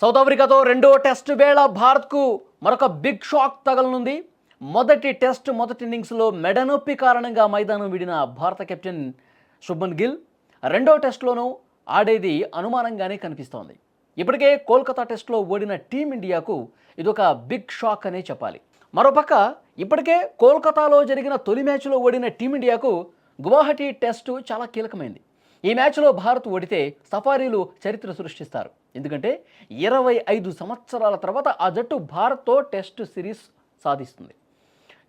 South ఆఫ్రికాతో రెండో test వేళ భారత్కు మరొక బిగ్ షాక్ తగలనుంది. మొదటి టెస్ట్ మొదటి ఇన్నింగ్స్లో మెడనొప్పి కారణంగా మైదానం విడిన భారత కెప్టెన్ శుభ్మన్ గిల్ రెండో టెస్ట్లోనూ ఆడేది అనుమానంగానే కనిపిస్తోంది. ఇప్పటికే కోల్కతా టెస్ట్లో ఓడిన టీమిండియాకు ఇదొక బిగ్ షాక్ అనే చెప్పాలి. మరోపక్క ఇప్పటికే కోల్కతాలో జరిగిన తొలి మ్యాచ్లో ఓడిన టీమిండియాకు గువాహటి టెస్టు చాలా కీలకమైంది. ఈ మ్యాచ్లో భారత్ ఓడితే సఫారీలు చరిత్ర సృష్టిస్తారు. ఎందుకంటే 25 సంవత్సరాల తర్వాత ఆ జట్టు భారత్తో టెస్ట్ సిరీస్ సాధిస్తుంది.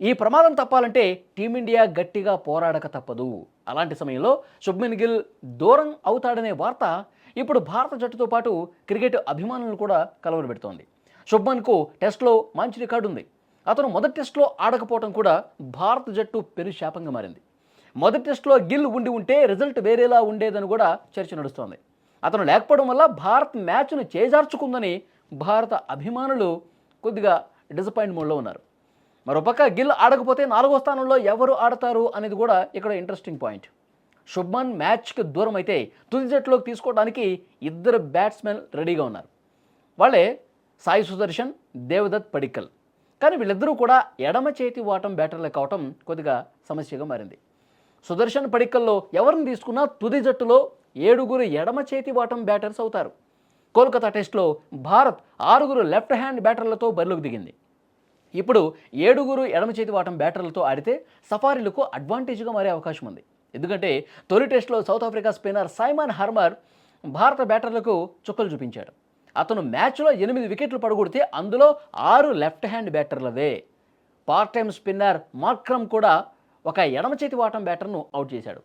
ఈ ప్రమాదం తప్పాలంటే టీమిండియా గట్టిగా పోరాడక తప్పదు. అలాంటి సమయంలో శుభ్మన్ గిల్ దూరం అవుతాడనే వార్త ఇప్పుడు భారత జట్టుతో పాటు క్రికెట్ అభిమానులను కూడా కలవరపెడుతోంది. శుభ్మన్కు టెస్ట్లో మంచి రికార్డు ఉంది. అతను మొదటి టెస్ట్లో ఆడకపోవడం కూడా భారత జట్టు పెను శాపంగా మారింది. మొదటి టెస్ట్లో గిల్ ఉంటే రిజల్ట్ వేరేలా ఉండేదని కూడా చర్చ నడుస్తోంది. అతను లేకపోవడం వల్ల భారత్ మ్యాచ్ను చేజార్చుకుందని భారత అభిమానులు కొద్దిగా డిసప్పాయింట్ మోడ్లో ఉన్నారు. మరోపక్క గిల్ ఆడకపోతే 4వ స్థానంలో ఎవరు ఆడతారు అనేది కూడా ఇక్కడ ఇంట్రెస్టింగ్ పాయింట్. శుభ్మన్ మ్యాచ్కి దూరం అయితే తుది జట్టులోకి తీసుకోవడానికి 2 బ్యాట్స్మెన్ రెడీగా ఉన్నారు. వాళ్ళే సాయి సుదర్శన్, దేవదత్ పడిక్కల్. కానీ వీళ్ళిద్దరూ కూడా ఎడమ చేతి వాటం బ్యాటర్లే కావటం కొద్దిగా సమస్యగా మారింది. సుదర్శన్, పడిక్కల్లో ఎవరిని తీసుకున్నా తుది జట్టులో 7 ఎడమ చేతి వాటం బ్యాటర్స్ అవుతారు. కోల్కతా టెస్ట్లో భారత్ 6 లెఫ్ట్ హ్యాండ్ బ్యాటర్లతో బరిలోకి దిగింది. ఇప్పుడు 7 ఎడమ చేతి వాటం బ్యాటర్లతో ఆడితే సఫారీలకు అడ్వాంటేజ్గా మారే అవకాశం ఉంది. ఎందుకంటే తొలి టెస్ట్లో సౌత్ ఆఫ్రికా స్పిన్నర్ సైమన్ హర్మర్ భారత బ్యాటర్లకు చుక్కలు చూపించాడు. అతను మ్యాచ్లో 8 వికెట్లు పడగొడితే అందులో 6 లెఫ్ట్ హ్యాండ్ బ్యాటర్లవే. పార్ట్ టైమ్ స్పిన్నర్ మార్క్రమ్ కూడా ఒక ఎడమ చేతి వాటం బ్యాటర్ను అవుట్ చేశాడు.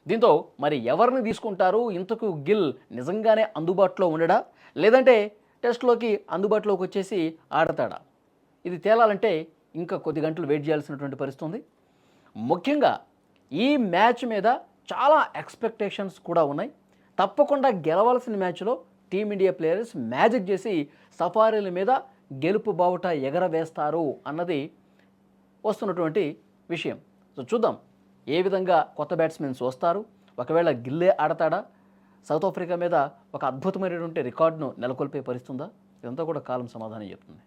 దీంతో మరి ఎవరిని తీసుకుంటారు? ఇంతకు గిల్ నిజంగానే అందుబాటులో ఉండడా, లేదంటే టెస్ట్లోకి అందుబాటులోకి వచ్చేసి ఆడతాడా? ఇది తేలాలంటే ఇంకా కొద్ది గంటలు వెయిట్ చేయాల్సినటువంటి పరిస్థితి ఉంది. ముఖ్యంగా ఈ మ్యాచ్ మీద చాలా ఎక్స్పెక్టేషన్స్ కూడా ఉన్నాయి. తప్పకుండా గెలవాల్సిన మ్యాచ్లో టీమిండియా ప్లేయర్స్ మ్యాజిక్ చేసి సఫారీల మీద గెలుపు బావుట ఎగరవేస్తారు అన్నది వస్తున్నటువంటి విషయం. సో చూద్దాం ఏ విధంగా కొత్త బ్యాట్స్మెన్స్ వస్తారు. ఒకవేళ గిల్లే ఆడతాడా? సౌత్ ఆఫ్రికా మీద ఒక అద్భుతమైనటువంటి రికార్డును నెలకొల్పే పరిస్థితి ఉందా? ఇదంతా కూడా కాలం సమాధానం చెప్తుంది.